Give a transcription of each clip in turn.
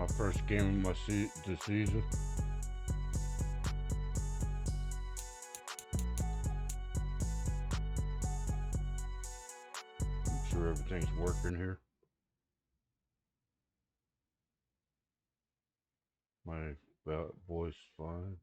My first game of the season. I'm sure everything's working here. My voice fine.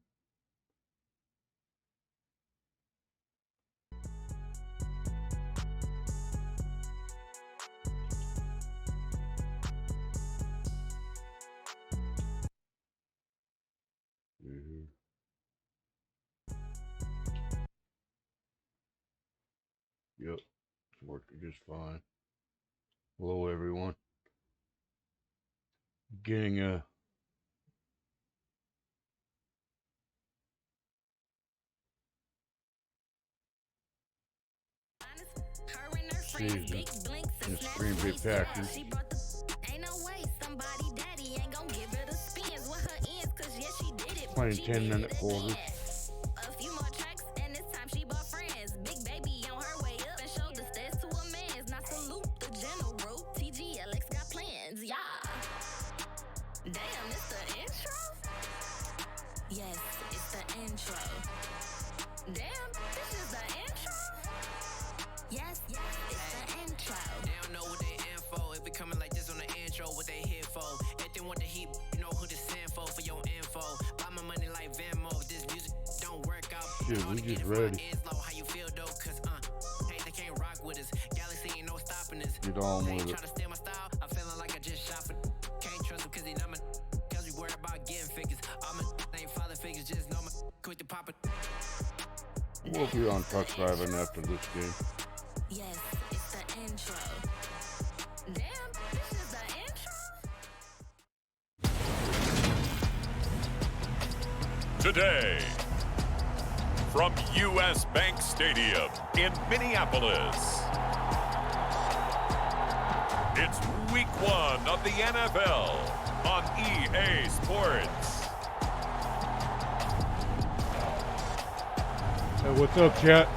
Yep, it's working just fine. Hello, everyone. Getting a season in the Green Bay Packers. Playing 10-minute quarters. Shit, we just ready. Get on with it. We'll be on truck driving after this game. Yes, it's the intro. Damn, this is the intro. Today, from U.S. Bank Stadium in Minneapolis, it's Week 1 of the NFL on EA Sports. Hey, what's up, chat?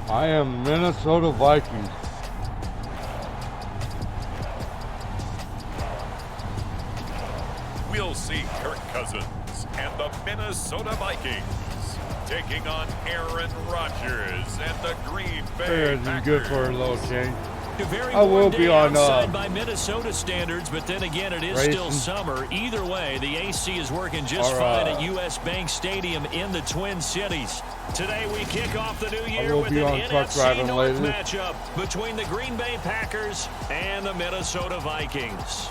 I am Minnesota Vikings. We'll see Kirk Cousins and the Minnesota Vikings taking on Aaron Rodgers and the Green Bay Packers. Good for a little change. I will be on by Minnesota standards, but then again, it is still summer. Either way, the AC is working just fine at U.S. Bank Stadium in the Twin Cities. Today, we kick off the new year with an NFC North matchup between the Green Bay Packers and the Minnesota Vikings.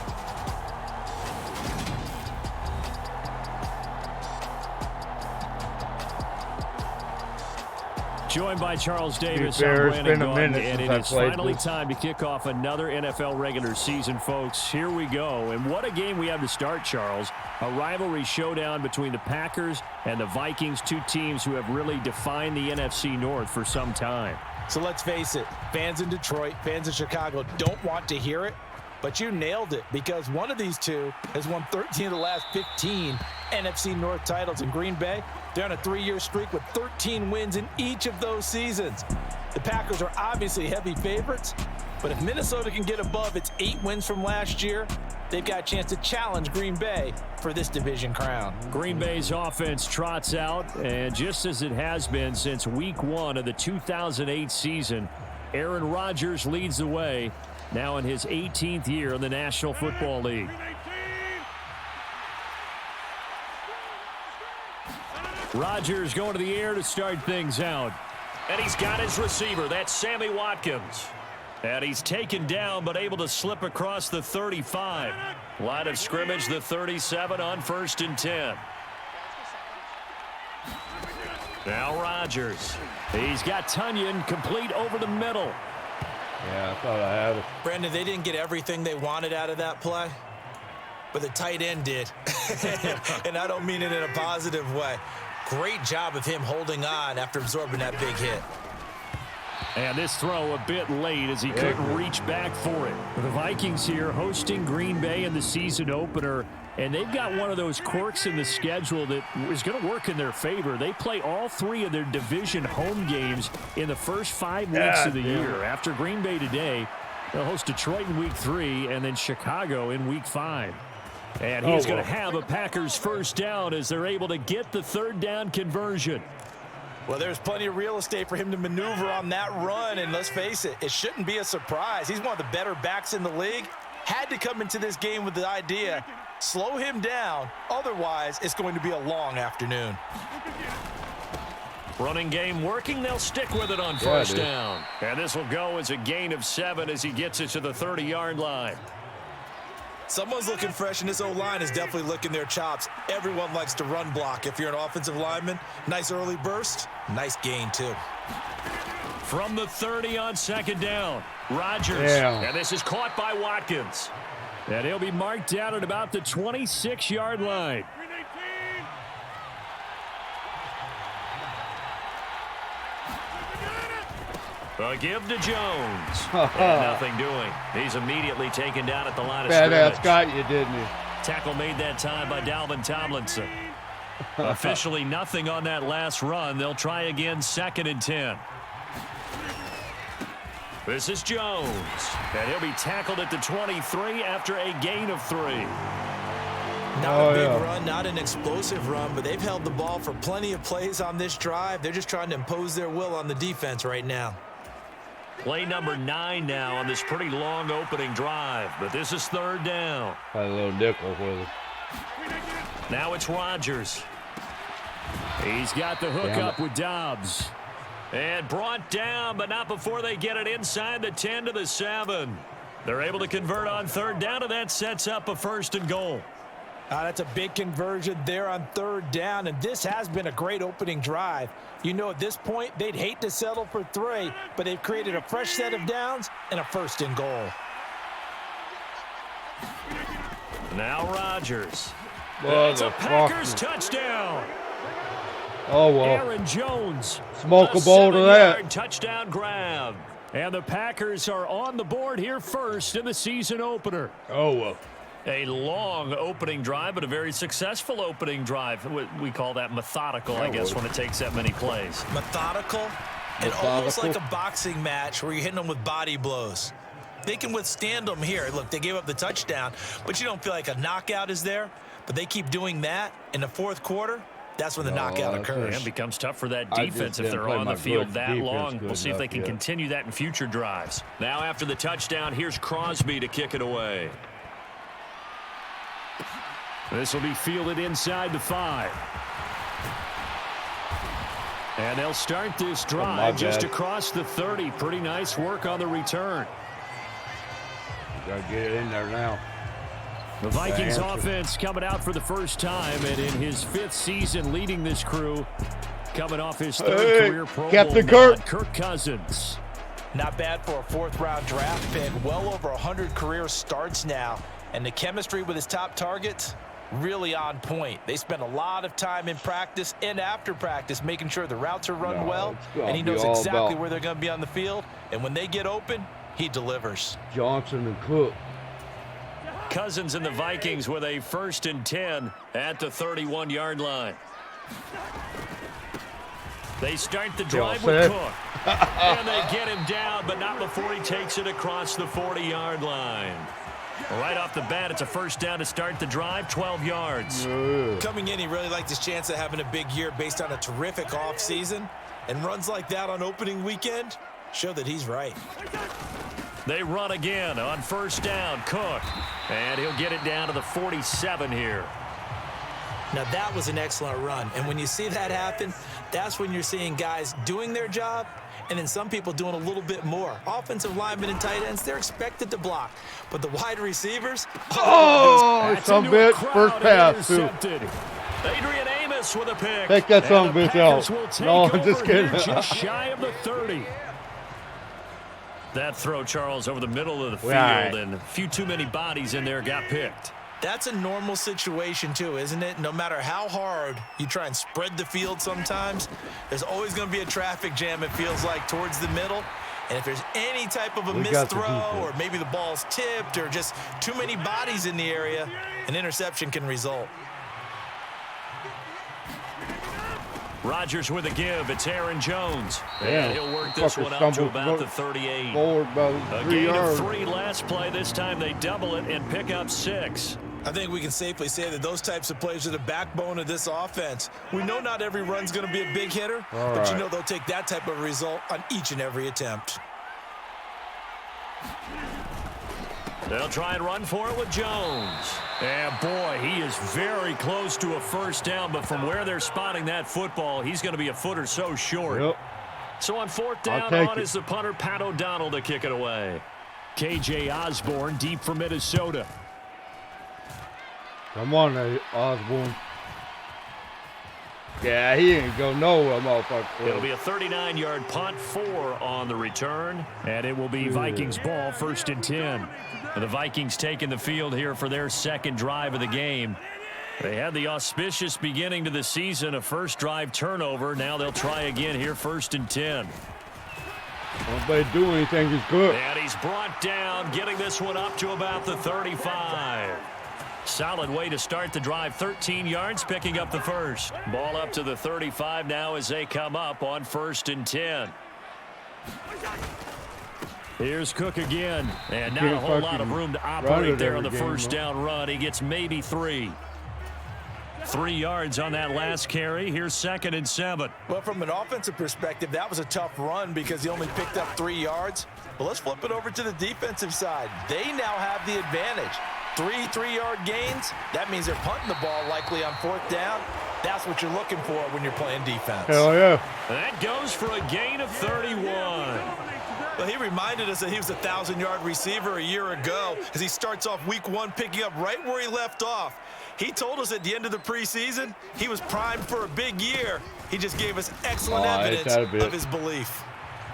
Joined by Charles Davis, I'm Brandon Gordon, and it is finally time to kick off another NFL regular season, folks. Here we go, and what a game we have to start, Charles. A rivalry showdown between the Packers and the Vikings, two teams who have really defined the NFC North for some time. So let's face it, fans in Detroit, fans in Chicago don't want to hear it, but you nailed it because one of these two has won 13 of the last 15 NFC North titles. In Green Bay, they're on a 3-year streak with 13 wins in each of those seasons. The Packers are obviously heavy favorites, but if Minnesota can get above its 8 wins from last year, they've got a chance to challenge Green Bay for this division crown. Green Bay's offense trots out, and just as it has been since Week 1 of the 2008 season, Aaron Rodgers leads the way, now in his 18th year in the National Football League. Rodgers going to the air to start things out. And he's got his receiver. That's Sammy Watkins. And he's taken down but able to slip across the 35. Line of scrimmage, the 37 on 1st and 10. Now Rodgers. He's got Tunyon complete over the middle. Yeah, I thought I had it. Brandon, they didn't get everything they wanted out of that play, but the tight end did. And I don't mean it in a positive way. Great job of him holding on after absorbing that big hit. And this throw a bit late as he couldn't reach back for it. The Vikings here hosting Green Bay in the season opener, and they've got one of those quirks in the schedule that is going to work in their favor. They play all 3 of their division home games in the first 5 weeks of the year. After Green Bay today, They'll host Detroit in week 3 and then Chicago in week 5. And he's going to have a Packers first down as they're able to get the third down conversion. Well, there's plenty of real estate for him to maneuver on that run, and let's face it, it shouldn't be a surprise. He's one of the better backs in the league. Had to come into this game with the idea, slow him down, otherwise it's going to be a long afternoon. Running game working, they'll stick with it on first down. And this will go as a gain of 7 as he gets it to the 30-yard line. Someone's looking fresh, and this O-line is definitely licking their chops. Everyone likes to run block. If you're an offensive lineman, nice early burst, nice gain too. From the 30 on second down, Rodgers. And this is caught by Watkins. And he'll be marked down at about the 26-yard line. A give to Jones. And nothing doing. He's immediately taken down at the line of scrimmage. Badass got you, didn't he? Tackle made that time by Dalvin Tomlinson. Officially nothing on that last run. They'll try again, 2nd and 10. This is Jones. And he'll be tackled at the 23 after a gain of 3. Not a big run, not an explosive run, but they've held the ball for plenty of plays on this drive. They're just trying to impose their will on the defense right now. Play number 9 now on this pretty long opening drive, but this is 3rd down. Had a little nickel with it. Now it's Rodgers. He's got the hook up with Dobbs. And brought down, but not before they get it inside the 10 to the 7. They're able to convert on 3rd down, and that sets up a 1st and goal. That's a big conversion there on 3rd down, and this has been a great opening drive. You know, at this point, they'd hate to settle for 3, but they've created a fresh set of downs and a 1st and goal. Now Rodgers. It's a Packers touchdown. Oh, well. Aaron Jones. Smoke a bowl to that. Touchdown grab. And the Packers are on the board here first in the season opener. Oh, well. A long opening drive, but a very successful opening drive. We call that methodical, I guess, when it takes that many plays. Methodical and almost like a boxing match where you're hitting them with body blows. They can withstand them here. Look, they gave up the touchdown, but you don't feel like a knockout is there. But they keep doing that in the 4th quarter. That's when the knockout occurs. And it becomes tough for that defense if they're on the field that long. We'll see if they can continue that in future drives. Now after the touchdown, here's Crosby to kick it away. This will be fielded inside the 5. And they'll start this drive just across the 30. Pretty nice work on the return. Got to get it in there now. The Vikings offense coming out for the first time, and in his 5th season leading this crew, coming off his 3rd career Pro Bowl, Kirk Cousins. Not bad for a 4th-round draft pick. Well over 100 career starts now, and the chemistry with his top targets, really on point. They spend a lot of time in practice and after practice making sure the routes are run well, and he knows exactly where they're going to be on the field, and when they get open, he delivers. Johnson and Cook. Cousins and the Vikings with a 1st and 10 at the 31-yard line. They start the drive with Cook. And they get him down, but not before he takes it across the 40-yard line. Right off the bat, it's a 1st down to start the drive, 12 yards. Coming in, he really liked his chance of having a big year based on a terrific offseason. And runs like that on opening weekend show that he's right. They run again on 1st down, Cook. And he'll get it down to the 47 here. Now, that was an excellent run. And when you see that happen, that's when you're seeing guys doing their job and then some people doing a little bit more. Offensive linemen and tight ends, they're expected to block. But the wide receivers, some bitch, first pass, too. Adrian Amos with a pick. Take that son of a bitch out. No, I'm just kidding. Just shy of the 30. That throw, Charles, over the middle of the field, and a few too many bodies in there got picked. That's a normal situation, too, isn't it? No matter how hard you try and spread the field sometimes, there's always going to be a traffic jam, it feels like, towards the middle. And if there's any type of a missed throw or maybe the ball's tipped or just too many bodies in the area, an interception can result. Rodgers with a give. It's Aaron Jones. Damn, And he'll work this one up to about the 38. Forward about A 3 gain yards. of 3 last play. This time they double it and pick up 6. I think we can safely say that those types of plays are the backbone of this offense. We know not every run's going to be a big hitter, but you know they'll take that type of result on each and every attempt. They'll try and run for it with Jones. And boy, he is very close to a first down, but from where they're spotting that football, he's going to be a foot or so short. Yep. So on 4th down, on is the punter, Pat O'Donnell, to kick it away. KJ Osborne deep for Minnesota. Come on, Osborne. Yeah, he ain't go nowhere, motherfucker. It'll be a 39-yard punt, 4 on the return, and it will be Vikings ball, 1st and 10. The Vikings taking the field here for their second drive of the game. They had the auspicious beginning to the season, a first drive turnover. Now they'll try again here, 1st and 10. Nobody do anything is good. And he's brought down, getting this one up to about the 35. Solid way to start the drive, 13 yards, picking up the first. Ball up to the 35 now as they come up on 1st and 10. Here's Cook again, and not a whole lot of room to operate there on the first down run. He gets maybe 3. 3 yards on that last carry. Here's 2nd and 7. Well, from an offensive perspective, that was a tough run because he only picked up 3 yards. But let's flip it over to the defensive side. They now have the advantage. 3 3-yard gains. That means they're punting the ball likely on 4th down. That's what you're looking for when you're playing defense. Hell yeah. That goes for a gain of 31. Well, he reminded us that he was a 1,000-yard receiver a year ago as he starts off week 1 picking up right where he left off. He told us at the end of the preseason he was primed for a big year. He just gave us excellent evidence of his belief.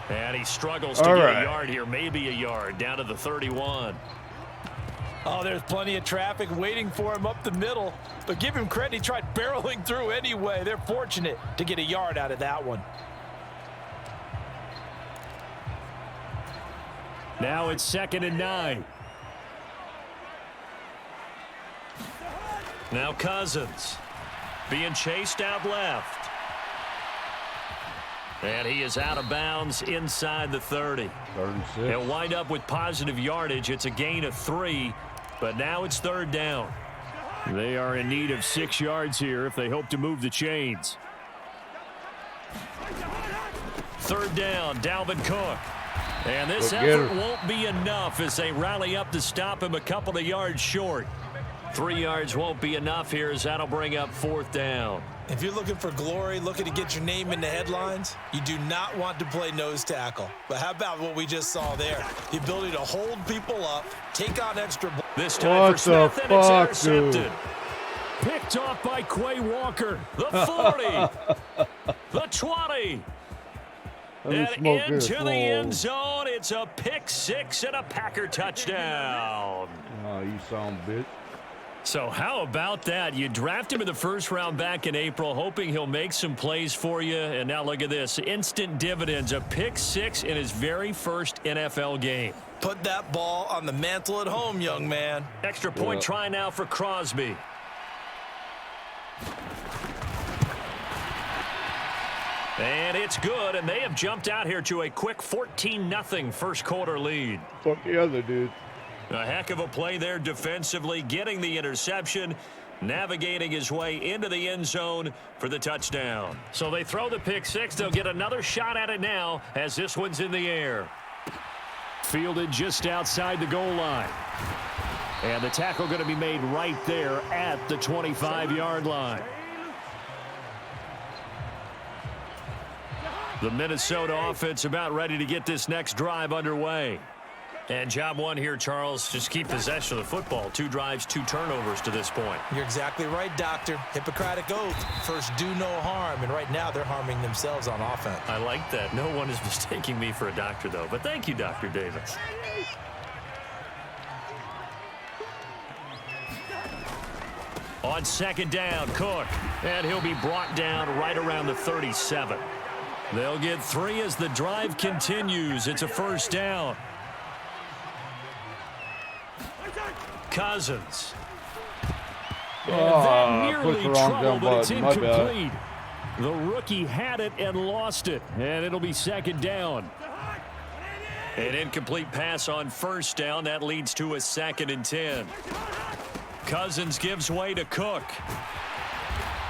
And he struggles to get a yard here, maybe a yard, down to the 31. Oh, there's plenty of traffic waiting for him up the middle. But give him credit, he tried barreling through anyway. They're fortunate to get a yard out of that one. Now it's 2nd and 9. Now Cousins being chased out left. And he is out of bounds inside the 30. 36. He'll wind up with positive yardage. It's a gain of 3, but now it's 3rd down. They are in need of 6 yards here if they hope to move the chains. 3rd down, Dalvin Cook. And this effort won't be enough as they rally up to stop him a couple of yards short. 3 yards won't be enough here as that'll bring up 4th down. If you're looking for glory, looking to get your name in the headlines, you do not want to play nose tackle. But how about what we just saw there? The ability to hold people up, take on extra. This time for Smith, and it's intercepted. Picked off by Quay Walker. The 40. The 20. And into the end zone. It's a pick 6 and a Packer touchdown. Oh, you son of a bitch. So how about that? You draft him in the 1st round back in April, hoping he'll make some plays for you. And now look at this. Instant dividends. A pick 6 in his very first NFL game. Put that ball on the mantle at home, young man. Extra point try now for Crosby. And it's good, and they have jumped out here to a quick 14-0 first quarter lead. Fuck the other dude. A heck of a play there defensively, getting the interception, navigating his way into the end zone for the touchdown. So they throw the pick 6. They'll get another shot at it now as this one's in the air. Fielded just outside the goal line. And the tackle going to be made right there at the 25-yard line. The Minnesota offense about ready to get this next drive underway. And job one here, Charles, just keep possession of the football. 2 drives, 2 turnovers to this point. You're exactly right, Doctor. Hippocratic oath. First, do no harm. And right now, they're harming themselves on offense. I like that. No one is mistaking me for a doctor, though. But thank you, Dr. Davis. On 2nd down, Cook. And he'll be brought down right around the 37. They'll get 3 as the drive continues. It's a 1st down. Cousins. And that nearly trouble, but it's incomplete. The rookie had it and lost it, and it'll be second down. An incomplete pass on first down. That leads to a 2nd and 10. Cousins gives way to Cook.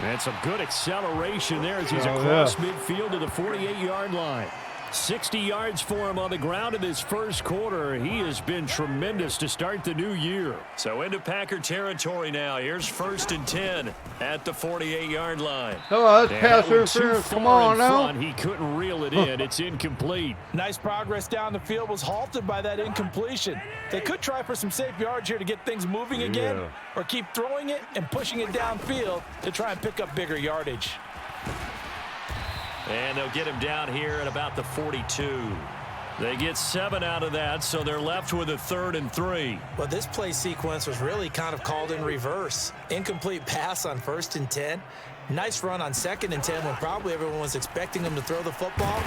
And some good acceleration there as he's across midfield to the 48-yard line. 60 yards for him on the ground in his first quarter. He has been tremendous to start the new year. So into Packer territory now. Here's 1st and 10 at the 48-yard line. Oh, that's pass interference. Come on now. He couldn't reel it in. It's incomplete. Nice progress down the field was halted by that incompletion. They could try for some safe yards here to get things moving again, or keep throwing it and pushing it downfield to try and pick up bigger yardage. And they'll get him down here at about the 42. They get 7 out of that, so they're left with a 3rd and 3. Well, this play sequence was really kind of called in reverse. Incomplete pass on 1st and 10. Nice run on 2nd and 10 when probably everyone was expecting them to throw the football.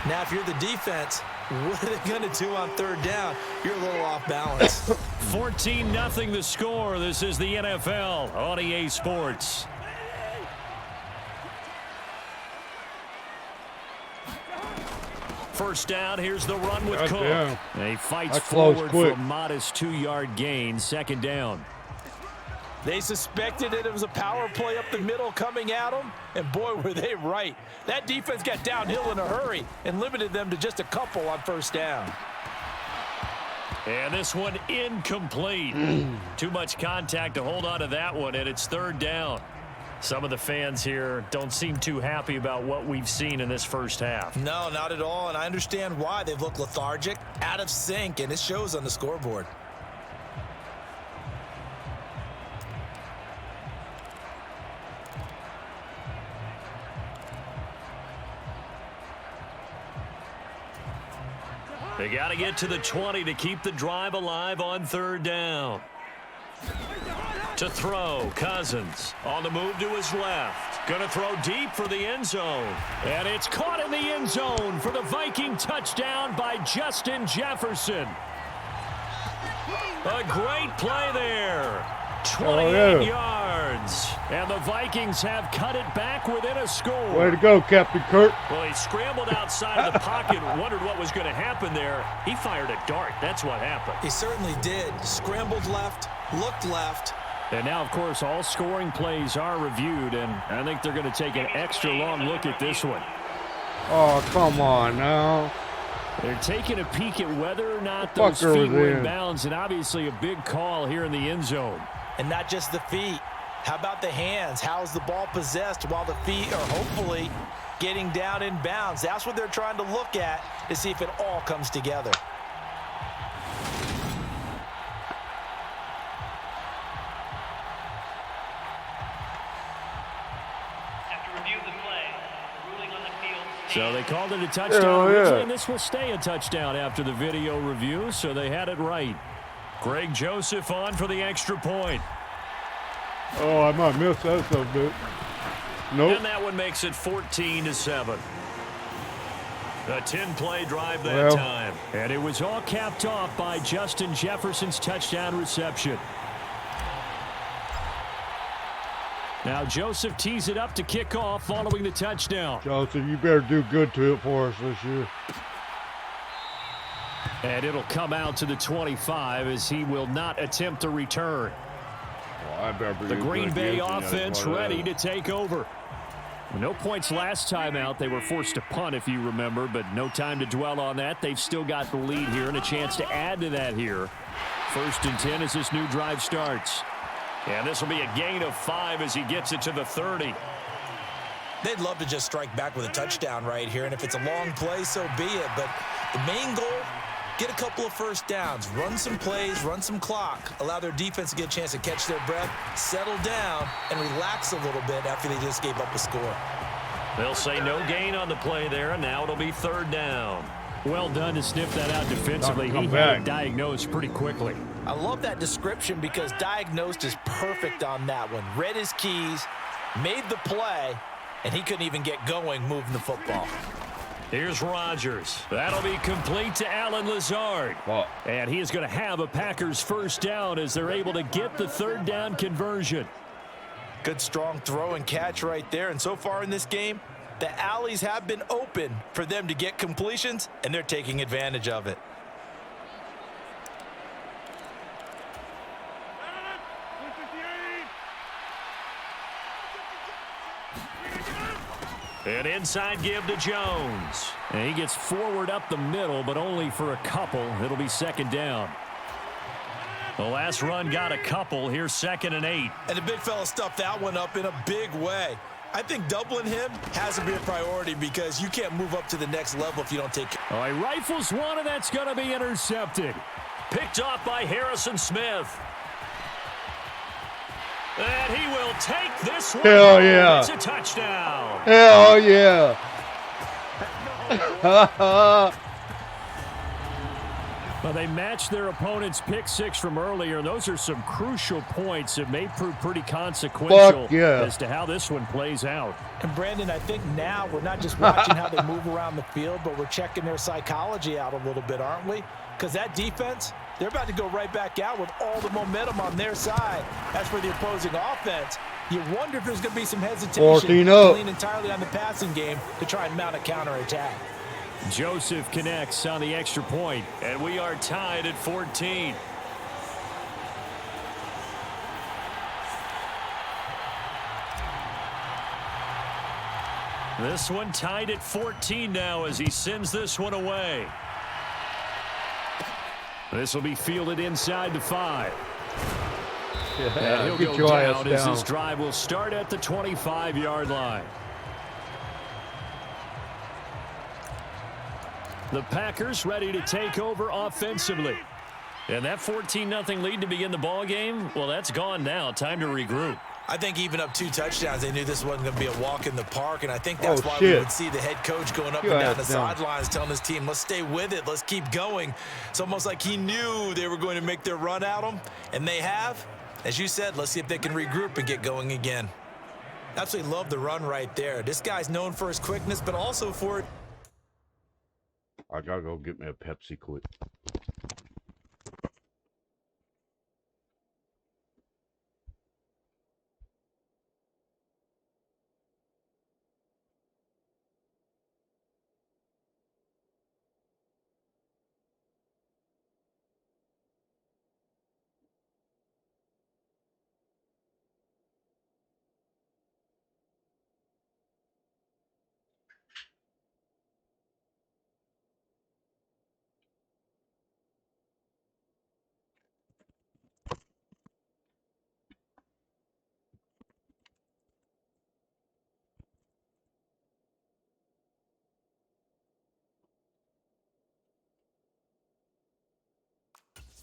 Now, if you're the defense, what are they going to do on 3rd down? You're a little off balance. 14-0 the score. This is the NFL on EA Sports. First down, here's the run with Cook. Yeah. He fights forward for a modest 2-yard gain, 2nd down. They suspected it was a power play up the middle coming at them, and boy, were they right. That defense got downhill in a hurry and limited them to just a couple on 1st down. And this one incomplete. Too much contact to hold on to that one, and it's 3rd down. Some of the fans here don't seem too happy about what we've seen in this first half. No, not at all, and I understand why. They've looked lethargic, out of sync, and it shows on the scoreboard. They got to get to the 20 to keep the drive alive on 3rd down. To throw, Cousins on the move to his left. Going to throw deep for the end zone. And it's caught in the end zone for the Viking touchdown by Justin Jefferson. A great play there. 28 yards. And the Vikings have cut it back within a score. Way to go, Captain Kirk. Well, he scrambled outside of the pocket and wondered what was going to happen there. He fired a dart. That's what happened. He certainly did. Scrambled left, looked left. And now, of course, all scoring plays are reviewed, and I think they're going to take an extra long look at this one. Oh, come on now. They're taking a peek at whether or not those feet were in bounds, and obviously a big call here in the end zone. And not just the feet. How about the hands? How's the ball possessed while the feet are hopefully getting down in bounds? That's what they're trying to look at to see if it all comes together. So they called it a touchdown originally, and this will stay a touchdown after the video review, so they had it right. Greg Joseph on for the extra point. Oh, I might miss that so bit. Nope. And that one makes it 14-7. A 10-play drive that time. And it was all capped off by Justin Jefferson's touchdown reception. Now Joseph tees it up to kick off following the touchdown. Joseph, you better do good to it for us this year. And it'll come out to the 25 as he will not attempt to return. The Green Bay offense ready to take over. No points last time out. They were forced to punt, if you remember, but no time to dwell on that. They've still got the lead here and a chance to add to that here. 1st and 10 as this new drive starts. And this will be a gain of 5 as he gets it to the 30. They'd love to just strike back with a touchdown right here, and if it's a long play, so be it. But the main goal, get a couple of first downs, run some plays, run some clock, allow their defense to get a chance to catch their breath, settle down, and relax a little bit after they just gave up a score. They'll say no gain on the play there, and now it'll be 3rd down. Well done to sniff that out defensively. He had it diagnosed pretty quickly. I love that description because diagnosed is perfect on that one. Read his keys, made the play, and he couldn't even get going moving the football. Here's Rodgers. That'll be complete to Allen Lazard. And he is going to have a Packers first down as they're able to get the 3rd down conversion. Good strong throw and catch right there. And so far in this game, The alleys have been open for them to get completions, and they're taking advantage of it. An inside give to Jones. And he gets forward up the middle, but only for a couple. It'll be second down. The last run got a couple. Here's 2nd and 8. And the big fella stuffed that one up in a big way. I think doubling him has to be a priority because you can't move up to the next level if you don't take care. Oh, he rifles one, and that's going to be intercepted. Picked off by Harrison Smith. And he will take this one. Hell yeah. It's a touchdown. Hell yeah. Well, they matched their opponent's pick 6 from earlier. Those are some crucial points that may prove pretty consequential as to how this one plays out. And Brandon, I think now we're not just watching how they move around the field, but we're checking their psychology out a little bit, aren't we? Because that defense, they're about to go right back out with all the momentum on their side. As for the opposing offense, you wonder if there's going to be some hesitation to lean entirely on the passing game to try and mount a counterattack. Joseph connects on the extra point, and we are tied at 14. This one tied at 14 now as he sends this one away. This will be fielded inside the 5. Yeah, and he'll go down as his drive will start at the 25-yard line. The Packers ready to take over offensively. And that 14-0 lead to begin the ball game, well, that's gone now. Time to regroup. I think even up 2 touchdowns, they knew this wasn't going to be a walk in the park, and I think that's why we would see the head coach going up and down the sidelines telling his team, let's stay with it, let's keep going. It's almost like he knew they were going to make their run at him, and they have. As you said, let's see if they can regroup and get going again. Absolutely love the run right there. This guy's known for his quickness, but also for... I gotta go get me a Pepsi quick.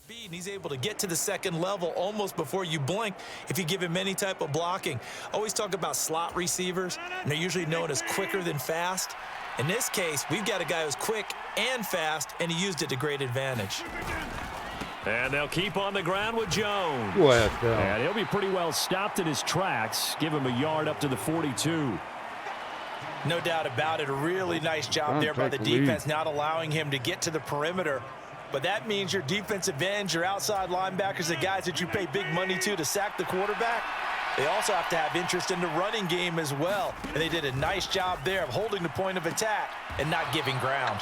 Speed, and he's able to get to the second level almost before you blink if you give him any type of blocking. Always talk about slot receivers, and they're usually known as quicker than fast. In this case, we've got a guy who's quick and fast, and he used it to great advantage. And they'll keep on the ground with Jones. And he'll be pretty well stopped in his tracks. Give him a yard up to the 42. No doubt about it. A really nice job there by the defense, not allowing him to get to the perimeter. But that means your defensive ends, your outside linebackers, the guys that you pay big money to sack the quarterback, they also have to have interest in the running game as well. And they did a nice job there of holding the point of attack and not giving ground.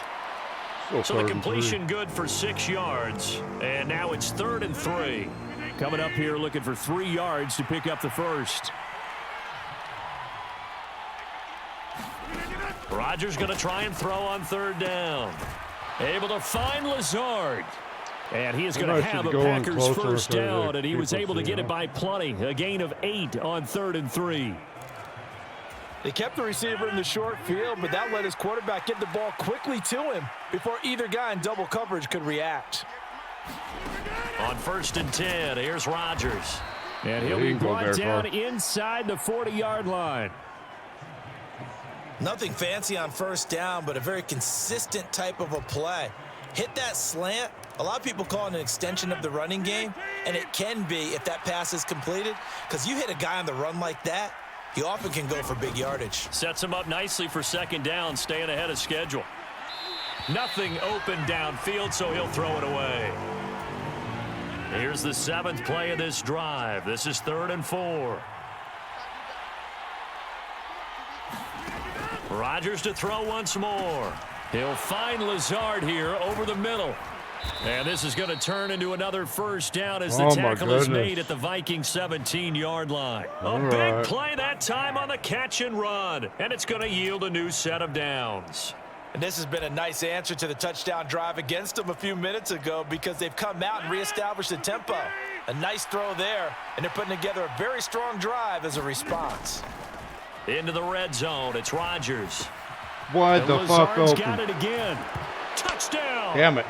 So the completion good for 6 yards. And now it's 3rd and 3. Coming up here looking for 3 yards to pick up the first. Rodgers going to try and throw on 3rd down. Able to find Lazard. And he is going to have a Packers first down, and he was able to get it by plenty. A gain of 8 on 3rd and 3. They kept the receiver in the short field, but that let his quarterback get the ball quickly to him before either guy in double coverage could react. On 1st and 10, here's Rodgers. And he'll be brought down inside the 40-yard line. Nothing fancy on 1st down, but a very consistent type of a play. Hit that slant. A lot of people call it an extension of the running game, and it can be if that pass is completed, because you hit a guy on the run like that, he often can go for big yardage. Sets him up nicely for 2nd down, staying ahead of schedule. Nothing open downfield, so he'll throw it away. Here's the 7th play of this drive. This is 3rd and 4. Rodgers to throw once more. He'll find Lazard here over the middle. And this is going to turn into another first down as the tackle is made at the Vikings 17-yard line. A big play that time on the catch and run. And it's going to yield a new set of downs. And this has been a nice answer to the touchdown drive against them a few minutes ago because they've come out and reestablished the tempo. A nice throw there, and they're putting together a very strong drive as a response. Into the red zone, it's Rodgers. What the fuck open? Got it again. Touchdown. Damn it.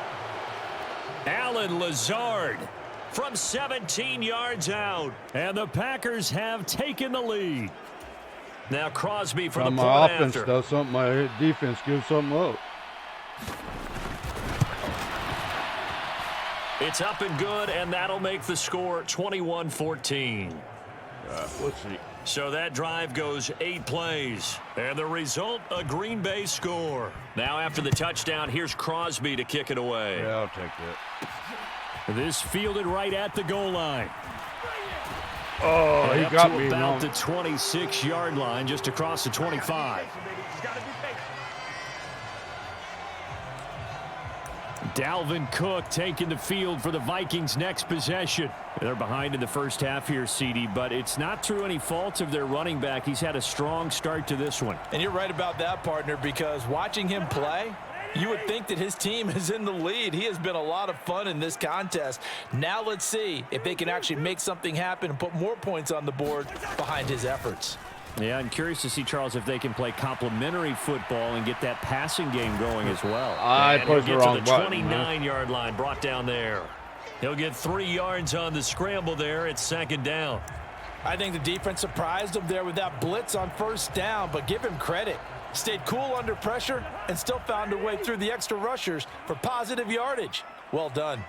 Allen Lazard from 17 yards out. And the Packers have taken the lead. Now Crosby for the point my offense after. does something, my defense gives something up. It's up and good, and that'll make the score 21-14. Let's see. So that drive goes 8 plays. And the result, a Green Bay score. Now after the touchdown, here's Crosby to kick it away. Yeah, I'll take that. This fielded right at the goal line. Oh, he got me about the 26-yard line, just across the 25. Dalvin Cook taking the field for the Vikings' next possession. They're behind in the first half here, CD, but it's not through any fault of their running back. He's had a strong start to this one. And you're right about that, partner, because watching him play, you would think that his team is in the lead. He has been a lot of fun in this contest. Now let's see if they can actually make something happen and put more points on the board behind his efforts. Yeah, I'm curious to see, Charles, if they can play complementary football and get that passing game going as well. I pushed the wrong button. 29-yard line brought down there. He'll get 3 yards on the scramble there. It's second down. I think the defense surprised him there with that blitz on first down, but give him credit. Stayed cool under pressure and still found a way through the extra rushers for positive yardage. Well done.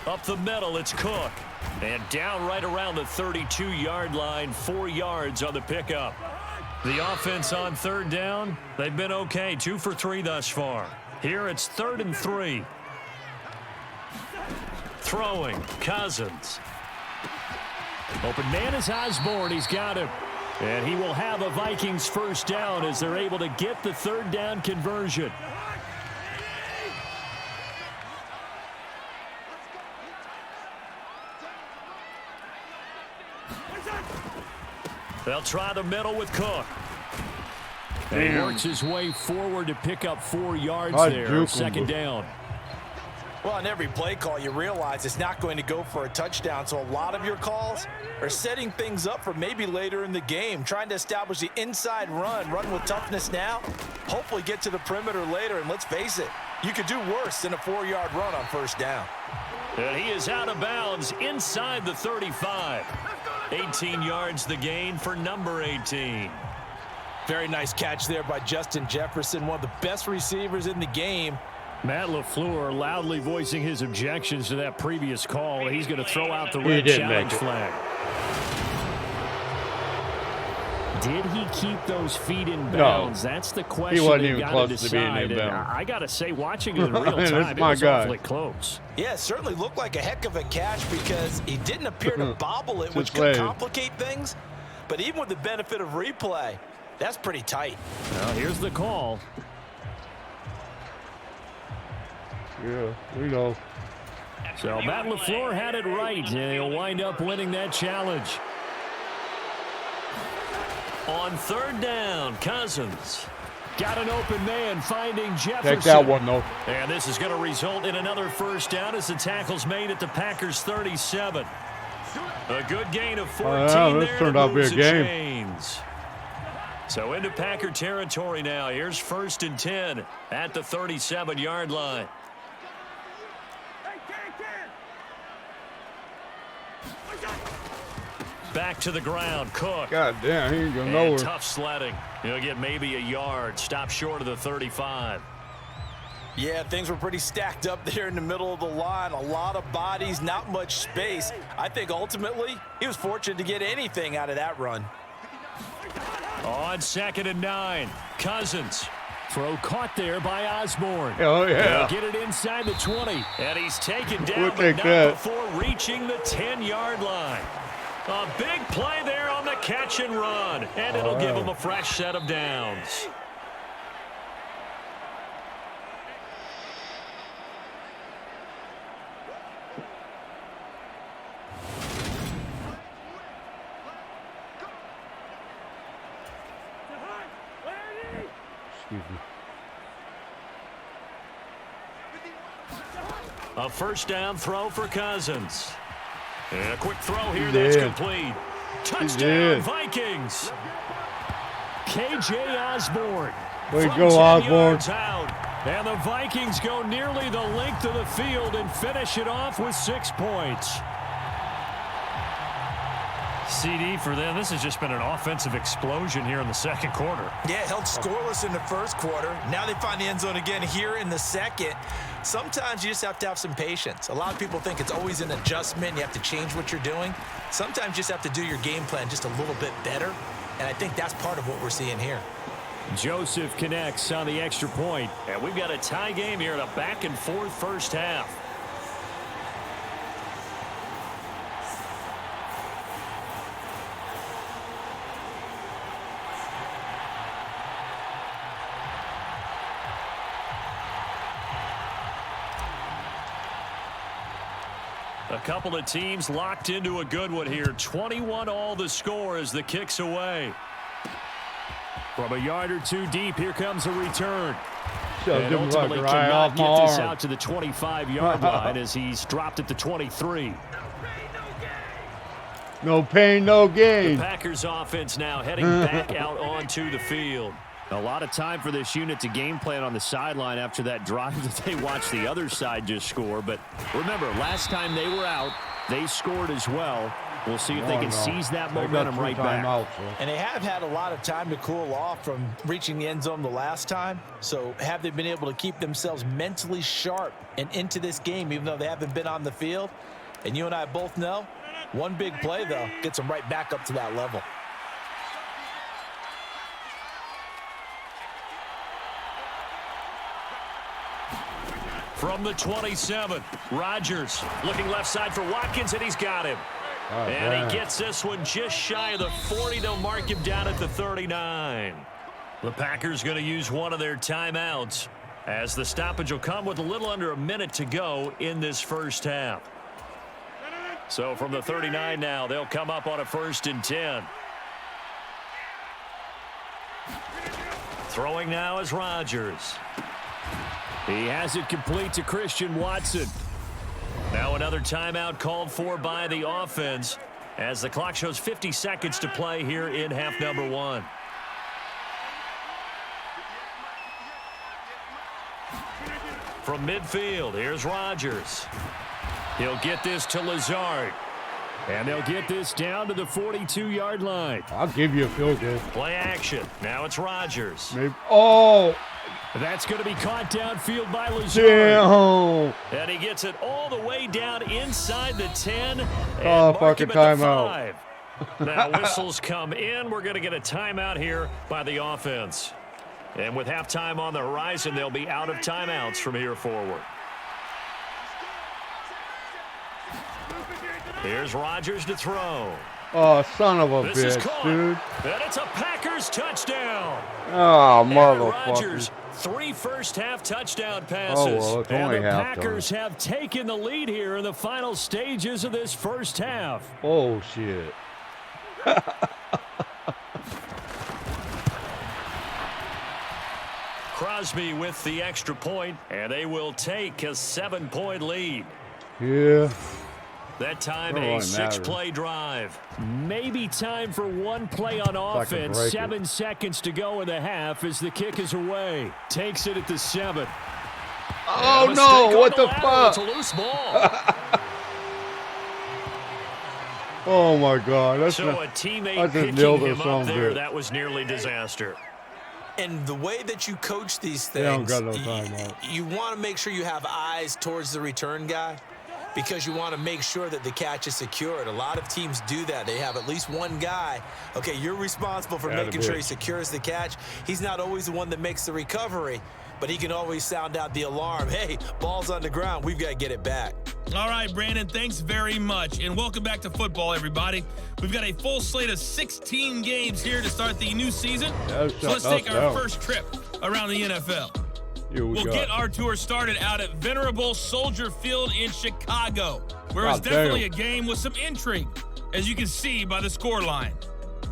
Up the middle, it's Cook. And down right around the 32-yard line, 4 yards on the pickup. The offense on third down, they've been okay, 2 for 3 thus far. Here it's 3rd and 3. Throwing, Cousins. Open man is Osborne, he's got him. And he will have a Vikings first down as they're able to get the third down conversion. They'll try the middle with Cook. And he works his way forward to pick up 4 yards there. Second down. Well, on every play call, you realize it's not going to go for a touchdown. So a lot of your calls are setting things up for maybe later in the game, trying to establish the inside run with toughness now, hopefully get to the perimeter later. And let's face it, you could do worse than a 4-yard run on first down. And he is out of bounds inside the 35. 18 yards the gain for number 18. Very nice catch there by Justin Jefferson, one of the best receivers in the game. Matt LaFleur loudly voicing his objections to that previous call. He's going to throw out the red challenge flag. Did he keep those feet in bounds? No. That's the question. He wasn't even close to being in bounds. I got to say, watching it in real time, it was awfully close. Yeah, it certainly looked like a heck of a catch because he didn't appear to bobble it, which could complicate things. But even with the benefit of replay, that's pretty tight. Now, here's the call. Yeah, we know. So Matt LaFleur had it right, and he'll wind up winning that challenge. On third down, Cousins. Got an open man finding Jefferson. Take that one, though. And this is going to result in another first down as the tackle's made at the Packers' 37. A good gain of 14 this turned out to be a game. Chains. So into Packer territory now. Here's 1st and 10 at the 37-yard line. Back to the ground, Cook. God damn, he ain't going nowhere. Tough sledding. He'll get maybe a yard. Stop short of the 35. Yeah, things were pretty stacked up there in the middle of the line. A lot of bodies, not much space. I think ultimately he was fortunate to get anything out of that run. On 2nd and 9, Cousins. Throw caught there by Osborne. Oh, yeah. He'll get it inside the 20. And he's taken down, but not before reaching the 10-yard line. A big play there on the catch and run, and it'll give him a fresh set of downs. Excuse me. A first down throw for Cousins. And a quick throw here that's complete. Touchdown, Vikings. KJ Osborne. Way to go, Osborne. Out. And the Vikings go nearly the length of the field and finish it off with 6 points. CD for them, this has just been an offensive explosion here in the second quarter. Yeah, held scoreless in the first quarter. Now they find the end zone again here in the second. Sometimes you just have to have some patience. A lot of people think it's always an adjustment. You have to change what you're doing. Sometimes you just have to do your game plan just a little bit better. And I think that's part of what we're seeing here. Joseph connects on the extra point. And we've got a tie game here in a back-and-forth first half. A couple of teams locked into a good one here. 21 all the score as the kick's away. From a yard or two deep, here comes a return. And ultimately cannot get this out to the 25-yard line as he's dropped at the 23. No pain, no gain. The Packers offense now heading back out onto the field. A lot of time for this unit to game plan on the sideline after that drive that they watched the other side just score. But remember, last time they were out, they scored as well. We'll see if they can seize that momentum right back. And they have had a lot of time to cool off from reaching the end zone the last time. So have they been able to keep themselves mentally sharp and into this game, even though they haven't been on the field? And you and I both know, one big play, though, gets them right back up to that level. From the 27, Rodgers looking left side for Watkins, and he's got him. And he gets this one just shy of the 40. They'll mark him down at the 39. The Packers going to use one of their timeouts as the stoppage will come with a little under a minute to go in this first half. So from the 39 now, they'll come up on a 1st and 10. Throwing now is Rodgers. He has it complete to Christian Watson. Now another timeout called for by the offense as the clock shows 50 seconds to play here in half number 1. From midfield, here's Rodgers. He'll get this to Lazard. And they'll get this down to the 42-yard line. I'll give you a field goal. Play action. Now it's Rodgers. Maybe. Oh! That's going to be caught downfield by Lazard. Damn. And he gets it all the way down inside the 10. Oh, fucking timeout. Now whistles come in. We're going to get a timeout here by the offense. And with halftime on the horizon, they'll be out of timeouts from here forward. Here's Rodgers to throw. Oh, son of a bitch, dude. And it's a Packers touchdown. Oh, motherfucker. Rodgers, 3 first-half touchdown passes. Oh, well, it's only and the halftime. Packers have taken the lead here in the final stages of this first half. Oh, shit. Crosby with the extra point, and they will take a 7-point lead. Yeah. That time a 6-play drive. Maybe time for one play on offense. 7 seconds to go in the half as the kick is away. Takes it at the 7. Oh, no. What the fuck? It's a loose ball. Oh, my God. That's so a teammate picking him up there, that was nearly disaster. And the way that you coach these things, you want to make sure you have eyes towards the return guy, because you want to make sure that the catch is secured. A lot of teams do that. They have at least one guy. Okay, you're responsible for making sure he secures the catch. He's not always the one that makes the recovery, but he can always sound out the alarm. Hey, ball's on the ground. We've got to get it back. All right, Brandon, thanks very much. And welcome back to football, everybody. We've got a full slate of 16 games here to start the new season. So let's take our first trip around the NFL. We'll get our tour started out at venerable Soldier Field in Chicago, where it's definitely a game with some intrigue, as you can see by the scoreline.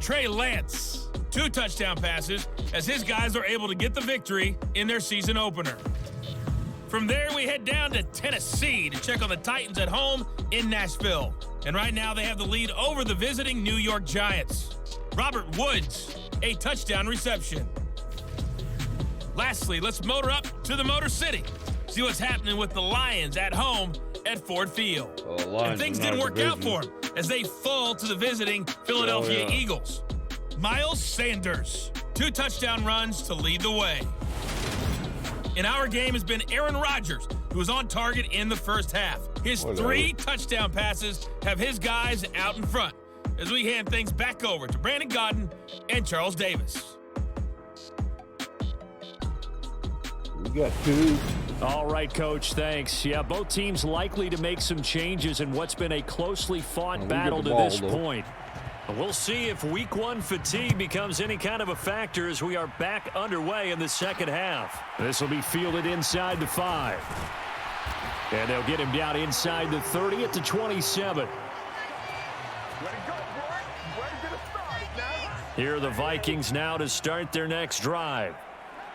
Trey Lance, 2 touchdown passes, as his guys are able to get the victory in their season opener. From there, we head down to Tennessee to check on the Titans at home in Nashville. And right now, they have the lead over the visiting New York Giants. Robert Woods, a touchdown reception. Lastly, let's motor up to the Motor City. See what's happening with the Lions at home at Ford Field. And things didn't work out for them as they fall to the visiting Philadelphia Eagles. Miles Sanders, 2 touchdown runs to lead the way. In our game has been Aaron Rodgers, who was on target in the first half. His 3 touchdown passes have his guys out in front as we hand things back over to Brandon Godden and Charles Davis. We got 2. All right, Coach, thanks. Yeah, both teams likely to make some changes in what's been a closely fought battle to this point. We'll see if week 1 fatigue becomes any kind of a factor as we are back underway in the second half. This will be fielded inside the 5. And they'll get him down inside the 30 at the 27. Here are the Vikings now to start their next drive.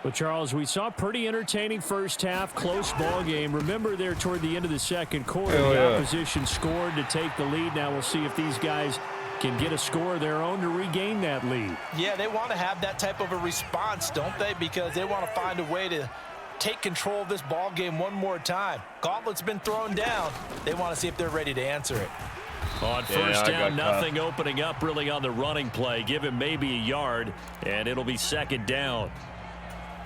Well, Charles, we saw a pretty entertaining first half, close ball game. Remember there toward the end of the second quarter, the opposition scored to take the lead. Now we'll see if these guys can get a score of their own to regain that lead. Yeah, they want to have that type of a response, don't they? Because they want to find a way to take control of this ball game one more time. Gauntlet's been thrown down. They want to see if they're ready to answer it. On first down, nothing opening up really on the running play. Give him maybe a yard, and it'll be second down.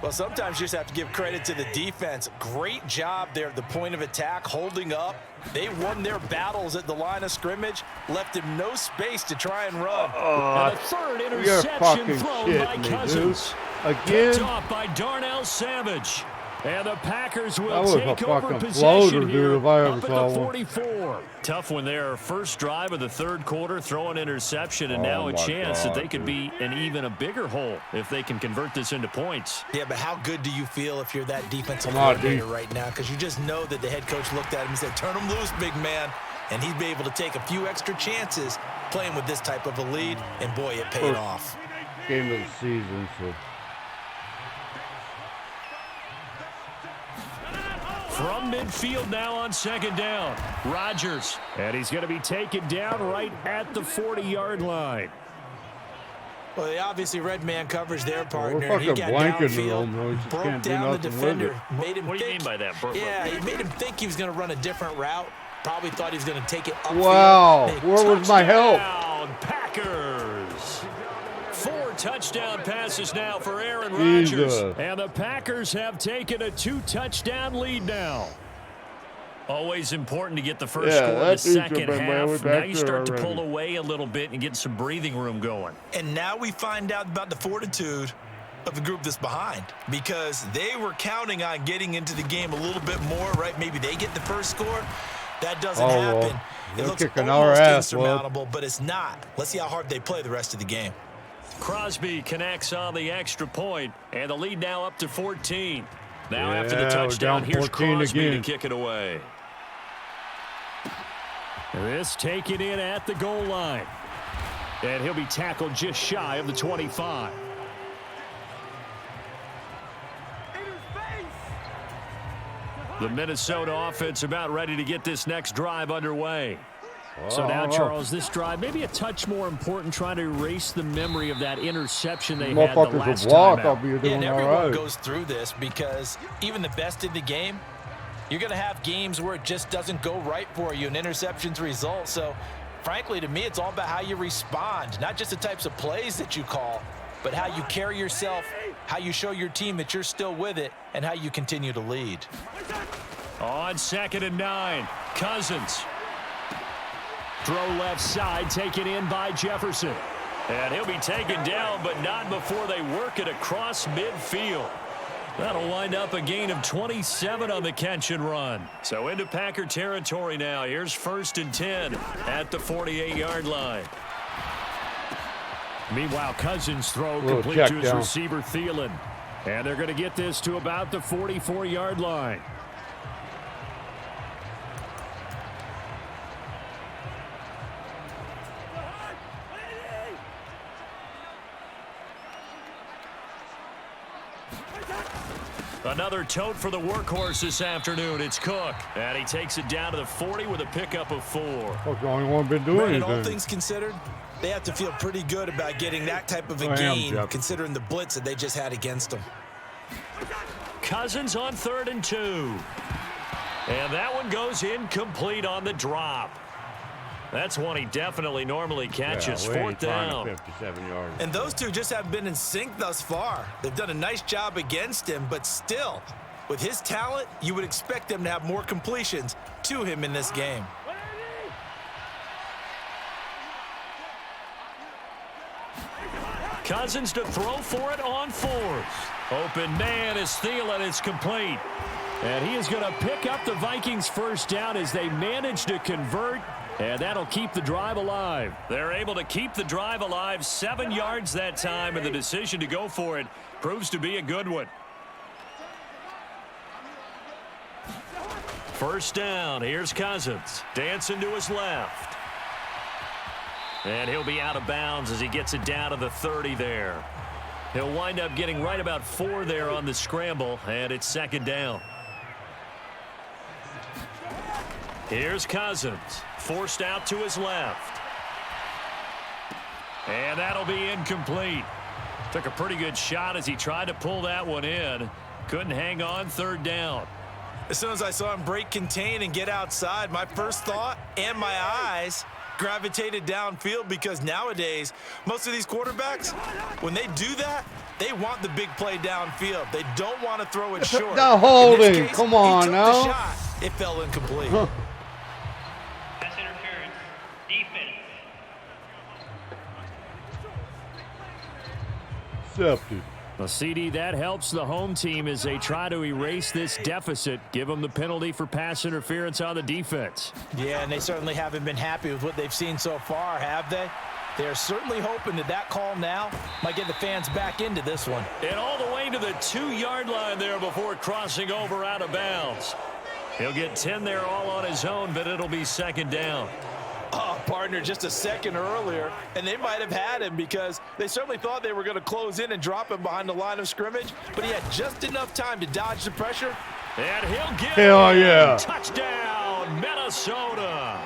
Well, sometimes you just have to give credit to the defense. Great job there at the point of attack, holding up. They won their battles at the line of scrimmage, left him no space to try and run. And the third interception thrown by Cousins. Again? Picked off by Darnell Savage. And the Packers will take over possession here up at the 44. Tough one there. First drive of the third quarter, throw an interception, and now a chance that they could be in even a bigger hole if they can convert this into points. Yeah, but how good do you feel if you're that defensive coordinator right now? Because you just know that the head coach looked at him and said, turn him loose, big man. And he'd be able to take a few extra chances playing with this type of a lead, and boy, it paid off. Game of the season, so... From midfield now on second down, Rodgers. And he's going to be taken down right at the 40-yard line. Well, they obviously read man coverage their partner. He got downfield, broke down the defender, made him What do you mean by that, Bert? Yeah, he made him think he was going to run a different route. Probably thought he was going to take it upfield. Wow, where was my help? Packers. 4 touchdown passes now for Aaron Rodgers. And the Packers have taken a 2-touchdown lead now. Always important to get the first score in the second half. Now you start to pull away a little bit and get some breathing room going. And now we find out about the fortitude of the group that's behind, because they were counting on getting into the game a little bit more, right? Maybe they get the first score. That doesn't happen. It looks almost insurmountable, but it's not. Let's see how hard they play the rest of the game. Crosby connects on the extra point, and the lead now up to 14. Now after the touchdown, here's Crosby to kick it away. This taken in at the goal line. And he'll be tackled just shy of the 25. The Minnesota offense about ready to get this next drive underway. So now, Charles, this drive maybe a touch more important, trying to erase the memory of that interception they had the last time out. And everyone goes through this, because even the best in the game, you're going to have games where it just doesn't go right for you, and interceptions result. So, frankly, to me, it's all about how you respond, not just the types of plays that you call, but how you carry yourself, how you show your team that you're still with it, and how you continue to lead. On 2nd and 9, Cousins. Throw left side, taken in by Jefferson. And he'll be taken down, but not before they work it across midfield. That'll wind up a gain of 27 on the catch and run. So into Packer territory now. Here's 1st and 10 at the 48-yard line. Meanwhile, Cousins throw complete to his receiver, Thielen. And they're going to get this to about the 44-yard line. Another tote for the workhorse this afternoon. It's Cook. And he takes it down to the 40 with a pickup of 4. Cook's the only one been doing anything. All things considered, they have to feel pretty good about getting that type of a gain, considering the blitz that they just had against them. Cousins on 3rd and 2. And that one goes incomplete on the drop. That's one he definitely normally catches. 4th down. 57 yards. And those two just have been in sync thus far. They've done a nice job against him, but still, with his talent, you would expect them to have more completions to him in this game. Cousins to throw for it on 4th. Open man is Thielen. It's complete. And he is going to pick up the Vikings' 1st down as they manage to convert. And that'll keep the drive alive. They're able to keep the drive alive 7 yards that time, and the decision to go for it proves to be a good one. 1st down. Here's Cousins. Dancing to his left. And he'll be out of bounds as he gets it down to the 30 there. He'll wind up getting right about 4 there on the scramble, and it's 2nd down. Here's Cousins. Forced out to his left. And that'll be incomplete. Took a pretty good shot as he tried to pull that one in. Couldn't hang on. 3rd down. As soon as I saw him break contain and get outside, my first thought and my eyes gravitated downfield, because nowadays, most of these quarterbacks, when they do that, they want the big play downfield. They don't want to throw it short. The holding. Come on now. The shot. It fell incomplete. Pass interference. Defense. Safety. Well, CD, that helps the home team as they try to erase this deficit. Give them the penalty for pass interference on the defense. Yeah, and they certainly haven't been happy with what they've seen so far, have they? They're certainly hoping that that call now might get the fans back into this one. And all the way to the 2-yard line there before crossing over out of bounds. He'll get 10 there all on his own, but it'll be 2nd down. Oh, partner, just a second earlier, and they might have had him because they certainly thought they were going to close in and drop him behind the line of scrimmage, but he had just enough time to dodge the pressure. And he'll get yeah. Touchdown, Minnesota.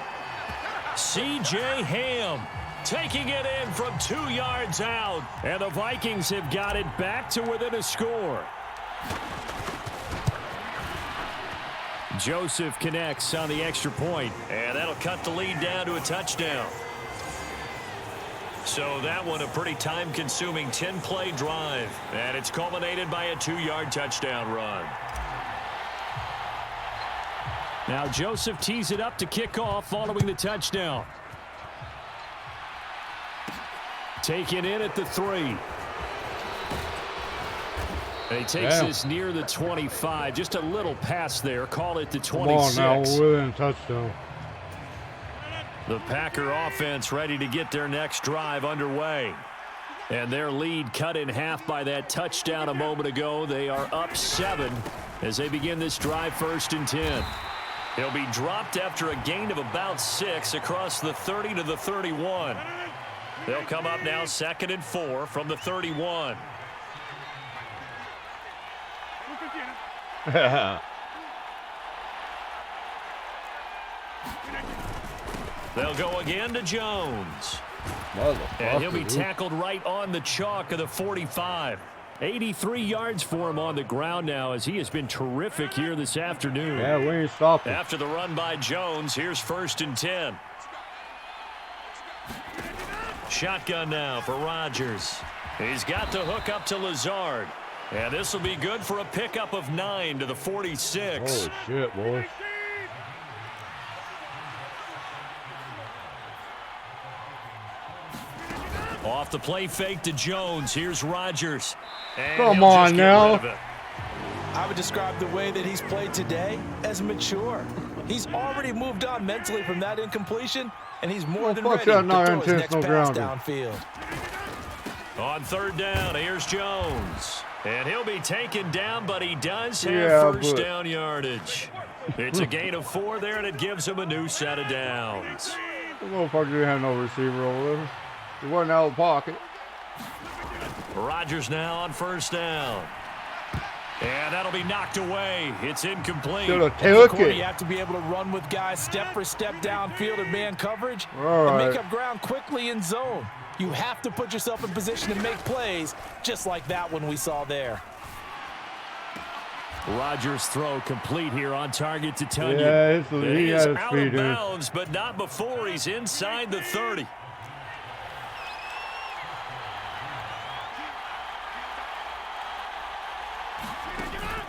C.J. Ham taking it in from 2 yards out, and the Vikings have got it back to within a score. Joseph connects on the extra point, and that'll cut the lead down to a touchdown. So that one a pretty time-consuming 10-play drive, and it's culminated by a 2-yard touchdown run. Now Joseph tees it up to kick off following the touchdown. Taken in at the 3. And he takes this near the 25. Just a little pass there. Call it the 26. Come on now, we're within a touchdown. The Packer offense ready to get their next drive underway. And their lead cut in half by that touchdown a moment ago. They are up 7 as they begin this drive 1st and 10. He'll be dropped after a gain of about 6 across the 30 to the 31. They'll come up now 2nd and 4 from the 31. They'll go again to Jones. And he'll be tackled right on the chalk of the 45. 83 yards for him on the ground now as he has been terrific here this afternoon. Yeah, we ain't stopping. After the run by Jones, here's 1st and 10. Shotgun now for Rodgers. He's got the hook up to Lazard. And this will be good for a pickup of 9 to the 46. Holy shit, boy. Off the play fake to Jones. Here's Rodgers. And come on now. I would describe the way that he's played today as mature. He's already moved on mentally from that incompletion, and he's more than ready to throw his next pass downfield. On third down, here's Jones. And he'll be taken down, but he does have first down yardage. It's a gain of 4 there, and it gives him a new set of downs. The motherfucker didn't have no receiver over there. He wasn't out of the pocket. Rodgers now on first down. And that'll be knocked away. It's incomplete. You have to be able to run with guys step for step downfield and man coverage and make up ground quickly in zone. You have to put yourself in position to make plays just like that one we saw there. Rodgers' throw complete here on target to Tunyon. Yeah, he is had out speed, of bounds, but not before he's inside the 30.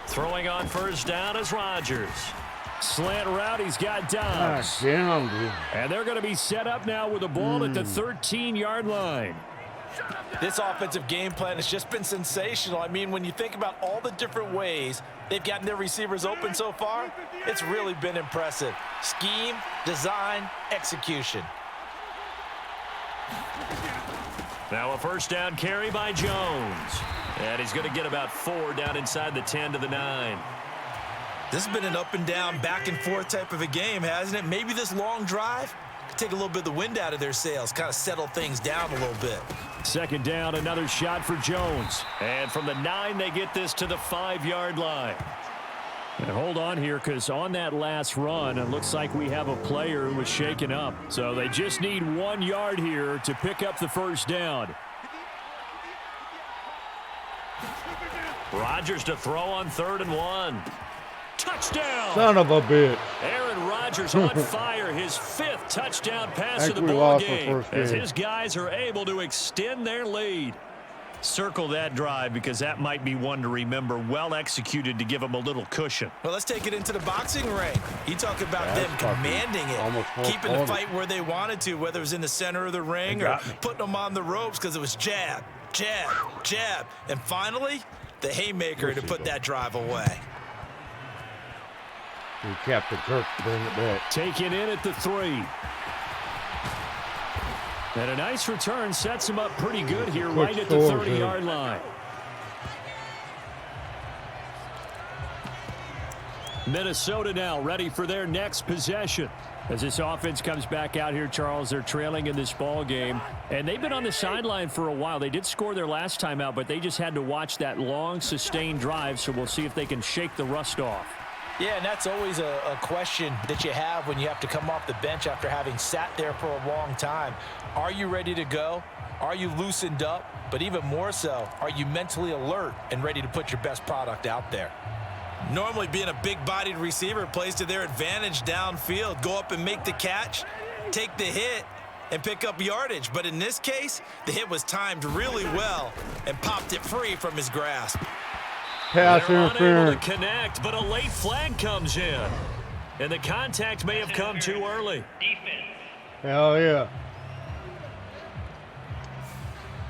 Throwing on first down is Rodgers. Slant route, he's got Dobbs. And they're going to be set up now with a ball at the 13-yard line. This offensive game plan has just been sensational. I mean, when you think about all the different ways they've gotten their receivers open so far, it's really been impressive. Scheme, design, execution. Now a first down carry by Jones. And he's going to get about 4 down inside the 10 to the 9. This has been an up and down, back and forth type of a game, hasn't it? Maybe this long drive could take a little bit of the wind out of their sails, kind of settle things down a little bit. Second down, another shot for Jones. And from the 9, they get this to the 5-yard line. And hold on here, because on that last run, it looks like we have a player who was shaken up. So they just need 1 yard here to pick up the first down. Rodgers to throw on 3rd and 1. Touchdown! Son of a bitch. Aaron Rodgers on fire, his 5th touchdown pass of the ball game, as his guys are able to extend their lead. Circle that drive, because that might be one to remember. Well executed to give them a little cushion. Well, let's take it into the boxing ring. You talk about them commanding it, keeping the fight where they wanted to, whether it was in the center of the ring or putting them on the ropes, because it was jab, jab, jab, and finally the haymaker to put that drive away. He kept the Kirk to bring it back. Taken in at the 3. And a nice return sets him up pretty good here right at the 30-yard line. Minnesota now ready for their next possession. As this offense comes back out here, Charles, they're trailing in this ball game. And they've been on the sideline for a while. They did score their last time out, but they just had to watch that long, sustained drive. So we'll see if they can shake the rust off. Yeah, and that's always a question that you have when you have to come off the bench after having sat there for a long time. Are you ready to go? Are you loosened up? But even more so, are you mentally alert and ready to put your best product out there? Normally, being a big-bodied receiver plays to their advantage downfield. Go up and make the catch, take the hit, and pick up yardage. But in this case, the hit was timed really well and popped it free from his grasp. Pass interference. They're unable to connect, but a late flag comes in. And the contact may have come too early. Hell yeah.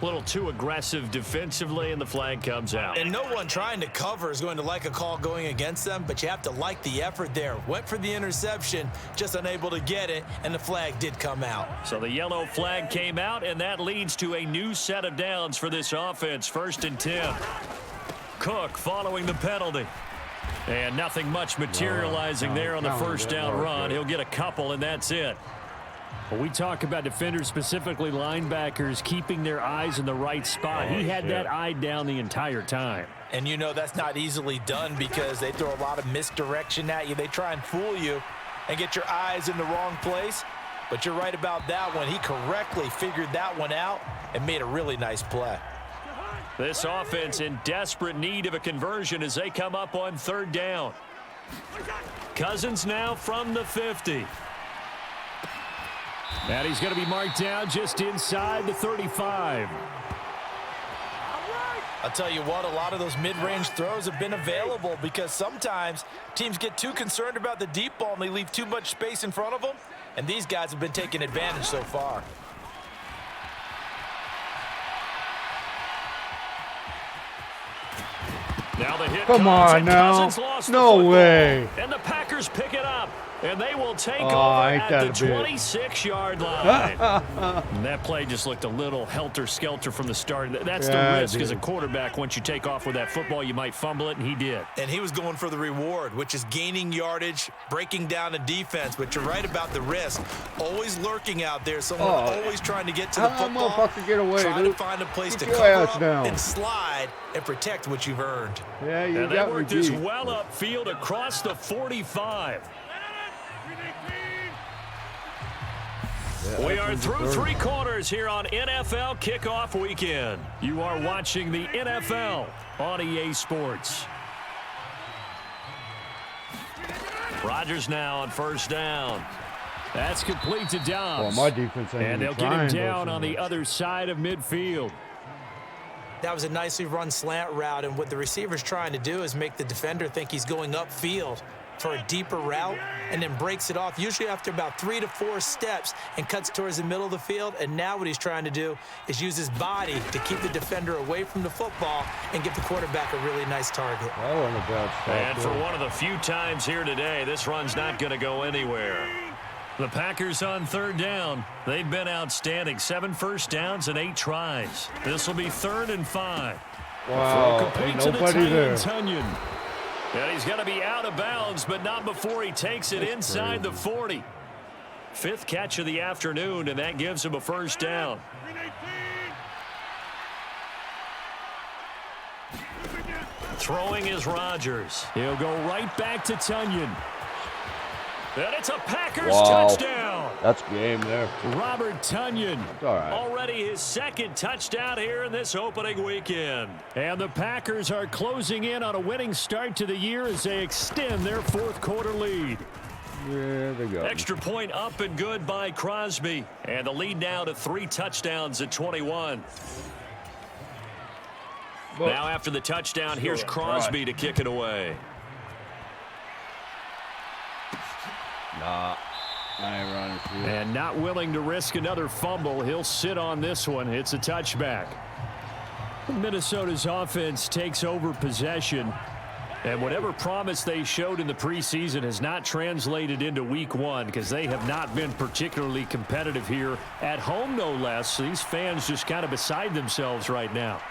A little too aggressive defensively, and the flag comes out. And no one trying to cover is going to like a call going against them, but you have to like the effort there. Went for the interception, just unable to get it, and the flag did come out. So the yellow flag came out, and that leads to a new set of downs for this offense. 1st and 10. Cook following the penalty. And nothing much materializing there on the first down run. He'll get a couple, and that's it. When we talk about defenders, specifically linebackers, keeping their eyes in the right spot, he had that eye down the entire time. And you know that's not easily done because they throw a lot of misdirection at you. They try and fool you and get your eyes in the wrong place. But you're right about that one. He correctly figured that one out and made a really nice play. This offense in desperate need of a conversion as they come up on 3rd down. Cousins now from the 50. And he's going to be marked down just inside the 35. I'll tell you what, a lot of those mid-range throws have been available because sometimes teams get too concerned about the deep ball and they leave too much space in front of them. And these guys have been taking advantage so far. Now the hit Come on now. Cousins lost No the way. And the Packers pick it up. And they will take Oh, over ain't at that the a bit. 26-yard line. And that play just looked a little helter-skelter from the start. That's the risk as a quarterback. Once you take off with that football, you might fumble it, and he did. And he was going for the reward, which is gaining yardage, breaking down the defense. But you're right about the risk. Always lurking out there. Someone always trying to get to the football. Motherfucker get away, trying dude. to find a place to Get your cover ass up down. and slide and protect what you've earned. Yeah, you And they got me worked this beat. well upfield across the 45. We are through 3 quarters here on NFL Kickoff Weekend. You are watching the NFL on EA Sports. Rodgers now on first down. That's complete to Dobbs. Well, my defense ain't And they'll get him down on the other side of midfield. That was a nicely run slant route, and what the receiver's trying to do is make the defender think he's going upfield for a deeper route, and then breaks it off, usually after about 3 to 4 steps, and cuts towards the middle of the field. And now what he's trying to do is use his body to keep the defender away from the football and give the quarterback a really nice target. That wasn't a bad stop. And for one of the few times here today, this run's not going to go anywhere. The Packers on third down. They've been outstanding. 7 first downs and 8 tries. This will be 3rd and 5. Wow, ain't nobody there. Tunyon. And he's going to be out of bounds, but not before he takes it inside the 40. 5th catch of the afternoon, and that gives him a first down. Throwing is Rodgers. He'll go right back to Tunyon. And it's a Packers touchdown. That's game there. Robert Tunyon. All right. Already his 2nd touchdown here in this opening weekend. And the Packers are closing in on a winning start to the year as they extend their 4th quarter lead. Yeah, they got Extra point up and good by Crosby. And the lead now to 3 touchdowns at 21. Now after the touchdown, here's Crosby to kick it away. Nah, I ain't running through. And not willing to risk another fumble. He'll sit on this one. It's a touchback. Minnesota's offense takes over possession. And whatever promise they showed in the preseason has not translated into week 1 because they have not been particularly competitive here at home, no less. These fans just kind of beside themselves right now.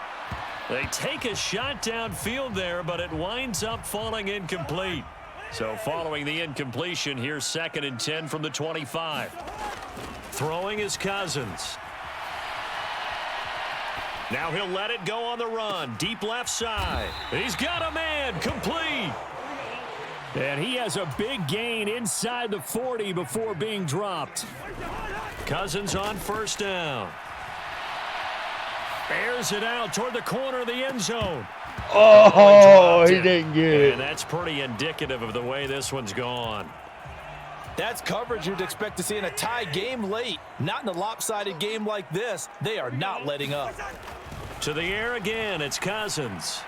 They take a shot downfield there, but it winds up falling incomplete. So following the incompletion, here's 2nd and 10 from the 25. Throwing is Cousins. Now he'll let it go on the run. Deep left side. He's got a man. Complete. And he has a big gain inside the 40 before being dropped. Cousins on first down. Airs it out toward the corner of the end zone. Oh, he didn't get it. And that's pretty indicative of the way this one's gone. That's coverage you'd expect to see in a tie game late. Not in a lopsided game like this. They are not letting up. To the air again, it's Cousins.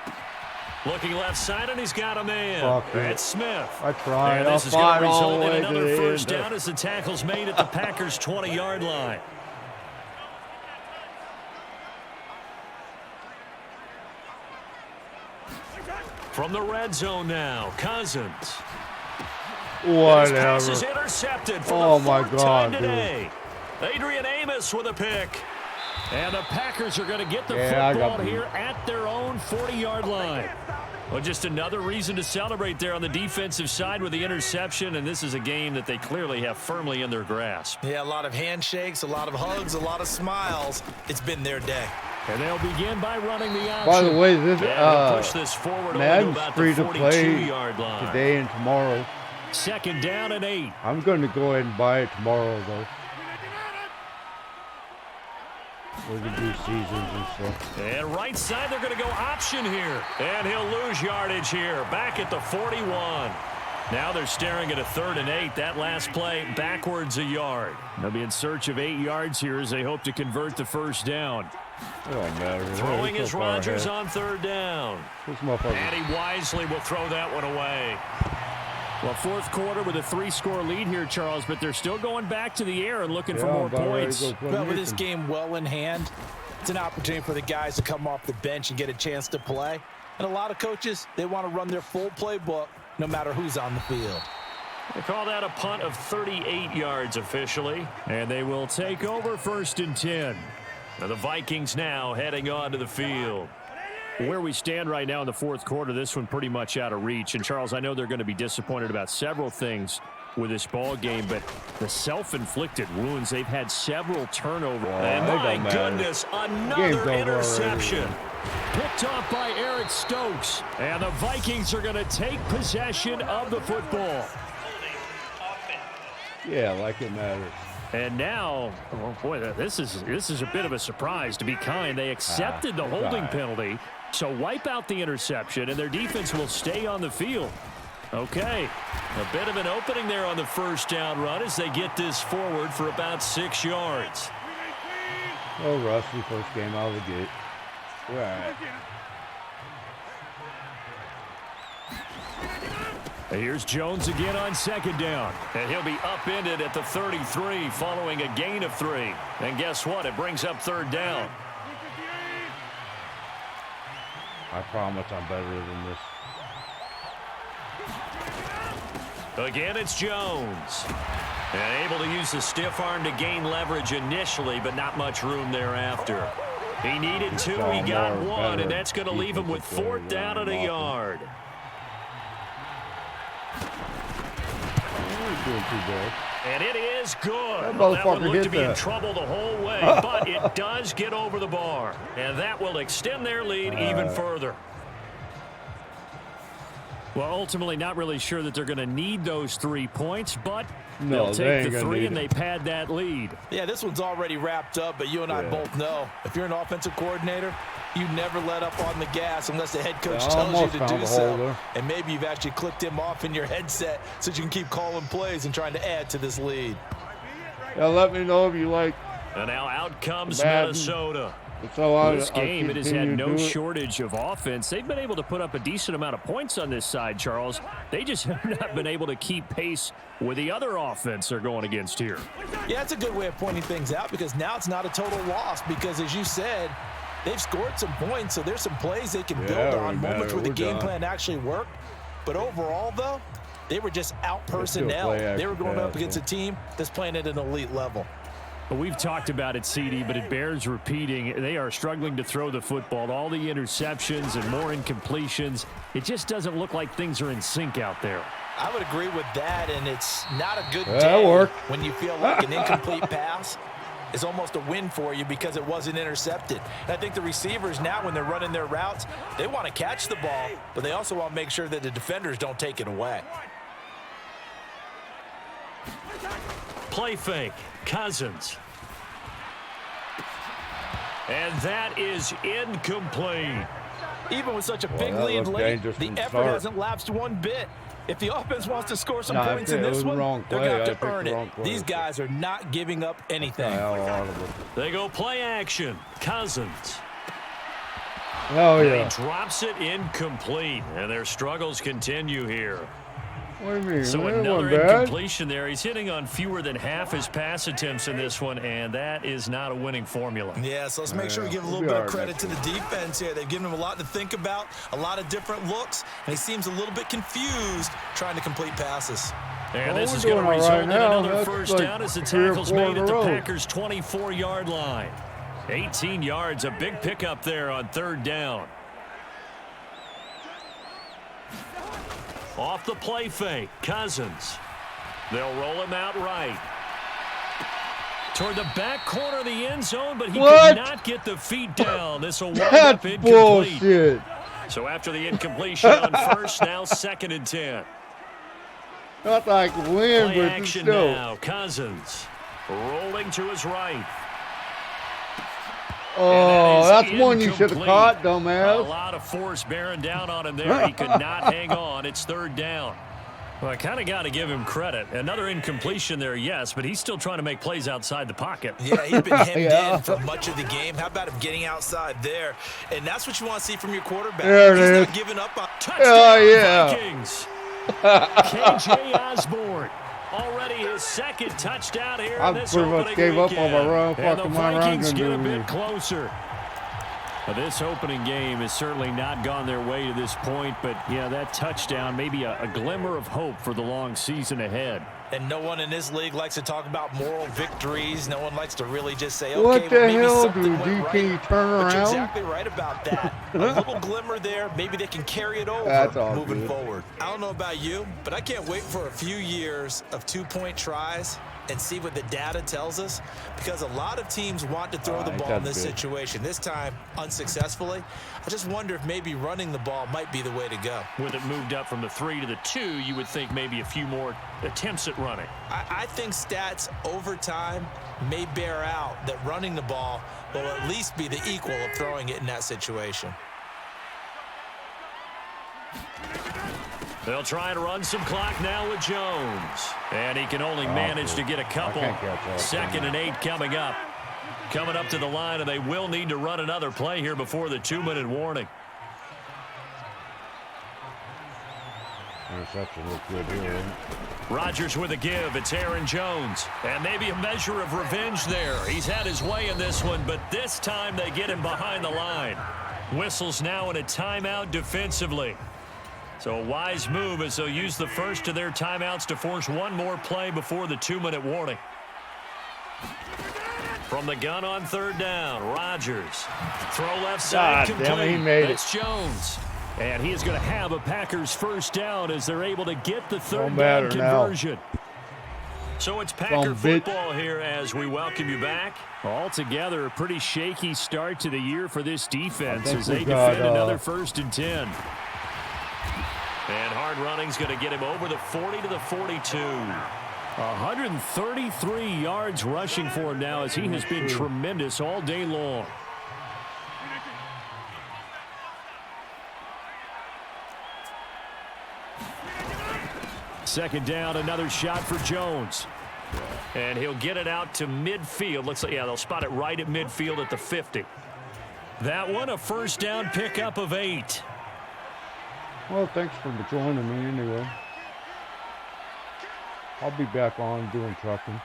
Looking left side, and he's got a man. It's Smith. I tried. And this is going to result in another first end. down as the tackle's made at the Packers' 20-yard line. From the red zone now, Cousins. Whatever. His pass is intercepted for Oh the my 4th God, time today. Adrian Amos with a pick. And the Packers are going to get the football here at their own 40-yard line. Well, just another reason to celebrate there on the defensive side with the interception, and this is a game that they clearly have firmly in their grasp. Yeah, a lot of handshakes, a lot of hugs, a lot of smiles. It's been their day. And they'll begin by running the option. By the way, this push this forward Madden's about free the to play 42-yard line. today and tomorrow. 2nd down and 8. I'm going to go ahead and buy it tomorrow, though. We're going to do seasons and stuff. And right side, they're going to go option here. And he'll lose yardage here. Back at the 41. Now they're staring at a 3rd and 8. That last play backwards a yard. They'll be in search of 8 yards here as they hope to convert the first down. It don't matter. Throwing is Rodgers on 3rd down. And he wisely will throw that one away. Well, 4th quarter with a 3-score lead here, Charles, but they're still going back to the air and looking for more points. Well, with this game well in hand, it's an opportunity for the guys to come off the bench and get a chance to play. And a lot of coaches, they want to run their full playbook no matter who's on the field. They call that a punt of 38 yards officially, and they will take over 1st and 10. Now the Vikings now heading onto the field. Where we stand right now in the 4th quarter, this one pretty much out of reach. And, Charles, I know they're going to be disappointed about several things with this ball game, but the self-inflicted wounds, they've had several turnovers. And my goodness, another interception. Picked off by Eric Stokes. And the Vikings are going to take possession of the football. Yeah, like it matters. And now, oh boy, this is a bit of a surprise, to be kind. They accepted the holding penalty, so wipe out the interception, and their defense will stay on the field. Okay, a bit of an opening there on the 1st down run as they get this forward for about 6 yards. Oh, Rusty, first game out of the gate. All right. Here's Jones again on 2nd down. And he'll be upended at the 33 following a gain of 3. And guess what? It brings up 3rd down. I promise I'm better than this. Again, it's Jones. And able to use the stiff arm to gain leverage initially, but not much room thereafter. He needed 2, he got 1, and that's going to leave him with 4th down and a yard. Doing too bad. And it is good. That well, that one motherfucker looked to hit be in that. trouble the whole way, but it does get over the bar. And that will extend their lead even further. Well, ultimately, not really sure that they're going to need those 3 points, but they'll take the 3 and they pad that lead. Yeah, this one's already wrapped up, but you and I both know if you're an offensive coordinator, you never let up on the gas unless the head coach tells you to do so. And maybe you've actually clicked him off in your headset so you can keep calling plays and trying to add to this lead. Yeah, let me know if you like. And now out comes Minnesota. So this game, it has had no shortage of offense. They've been able to put up a decent amount of points on this side, Charles. They just have not been able to keep pace with the other offense they're going against here. Yeah, that's a good way of pointing things out because now it's not a total loss because, as you said, they've scored some points, so there's some plays they can build on, moments where the game plan actually worked. But overall, though, they were just out personnel. They were going up against a team that's playing at an elite level. We've talked about it, CD, but it bears repeating. They are struggling to throw the football. All the interceptions and more incompletions. It just doesn't look like things are in sync out there. I would agree with that, and it's not a good day when you feel like an incomplete pass is almost a win for you because it wasn't intercepted. And I think the receivers now, when they're running their routes, they want to catch the ball, but they also want to make sure that the defenders don't take it away. Play fake. Cousins. And that is incomplete. Even with such a big lead late, the effort hasn't lapsed one bit. If the offense wants to score some points in this one, they're going to have to earn it. These guys are not giving up anything. They go play action. Cousins. Oh, yeah. He drops it incomplete, and their struggles continue here. What do you mean? So another incompletion there. He's hitting on fewer than half his pass attempts in this one, and that is not a winning formula. Yeah, so let's make sure we give a little bit of credit to the defense here. They've given him a lot to think about, a lot of different looks, and he seems a little bit confused trying to complete passes. And this is going to result in another first down as the tackle's made at the Packers' 24-yard line. 18 yards, a big pickup there on 3rd down. Off the play fake, Cousins. They'll roll him out right. Toward the back corner of the end zone, but he could not get the feet down. This will wind up incomplete. Bullshit. So after the incompletion on first, now 2nd and 10. Not like win, play but action still. now, Cousins. Rolling to his right. Oh, that's one you should have caught, dumbass. A lot of force bearing down on him there. He could not hang on. It's 3rd down. Well, I kind of got to give him credit. Another incompletion there, yes, but he's still trying to make plays outside the pocket. Yeah, he's been hemmed in for much of the game. How about him getting outside there? And that's what you want to see from your quarterback. There it he's is. Not giving up on touchdown, Vikings. KJ Osborne. Already his 2nd touchdown here in this pretty much opening gave up on my weekend. run. And the Fucking my run Vikings gonna get a do bit me. closer. This opening game has certainly not gone their way to this point, but yeah, that touchdown, maybe a glimmer of hope for the long season ahead. And no one in this league likes to talk about moral victories. No one likes to really just say, okay, what the well, maybe hell, something dude? went Can you right. turn around? But you're exactly right about that. A little glimmer there. Maybe they can carry it over moving forward. I don't know about you, but I can't wait for a few years of 2-point tries and see what the data tells us, because a lot of teams want to throw the ball in this situation. This time, unsuccessfully. I just wonder if maybe running the ball might be the way to go. With it moved up from the 3 to the 2, you would think maybe a few more attempts at running. I think stats over time may bear out that running the ball will at least be the equal of throwing it in that situation. They'll try and run some clock now with Jones. And he can only manage to get a couple. 2nd and 8 coming up. Coming up to the line, and they will need to run another play here before the 2-minute warning. Interception looks good here. Rodgers with a give. It's Aaron Jones. And maybe a measure of revenge there. He's had his way in this one, but this time they get him behind the line. Whistles now in a timeout defensively. So a wise move as they'll use the first of their timeouts to force one more play before the 2-minute warning. From the gun on 3rd down, Rodgers. Throw left side complete. Damn it, he made That's Jones. And he is going to have a Packers first down as they're able to get the 3rd down conversion. So it's Packer football here as we welcome you back. Altogether, a pretty shaky start to the year for this defense as they defend another 1st and 10. And hard running's going to get him over the 40 to the 42. 133 yards rushing for him now as he has been tremendous all day long. Second down, another shot for Jones. And he'll get it out to midfield. Looks like, yeah, they'll spot it right at midfield at the 50. That one, a first down pickup of 8. Well, thanks for joining me anyway. I'll be back on doing trucking.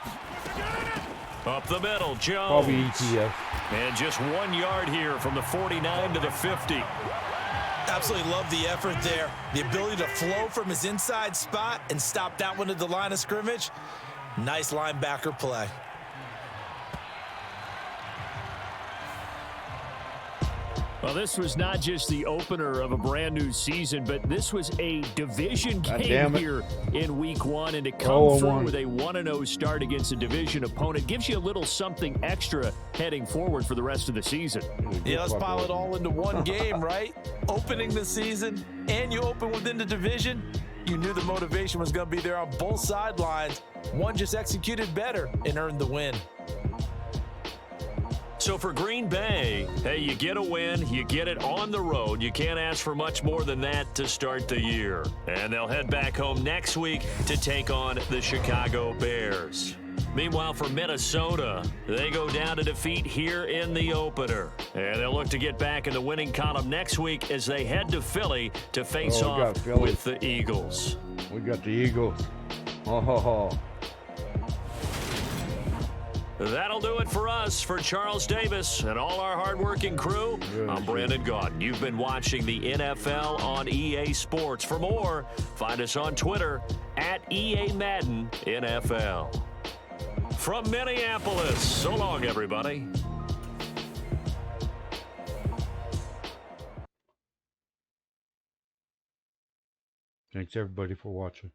Up the middle, Jones. Probably ETF. And just 1 yard here from the 49 to the 50. Absolutely love the effort there. The ability to flow from his inside spot and stop that one at the line of scrimmage. Nice linebacker play. Well, this was not just the opener of a brand new season, but this was a division game here in week 1. And to come through with a 1-0 start against a division opponent gives you a little something extra heading forward for the rest of the season. Yeah, let's pile it all into one game, right? Opening the season, and you open within the division. You knew the motivation was going to be there on both sidelines. One just executed better and earned the win. So for Green Bay, hey, you get a win, you get it on the road. You can't ask for much more than that to start the year. And they'll head back home next week to take on the Chicago Bears. Meanwhile, for Minnesota, they go down to defeat here in the opener. And they'll look to get back in the winning column next week as they head to Philly to face off with the Eagles. We got the Eagles. Oh. That'll do it for us. For Charles Davis and all our hardworking crew, I'm Brandon Gaudin. You've been watching the NFL on EA Sports. For more, find us on Twitter at EA Madden NFL. From Minneapolis, so long, everybody. Thanks, everybody, for watching.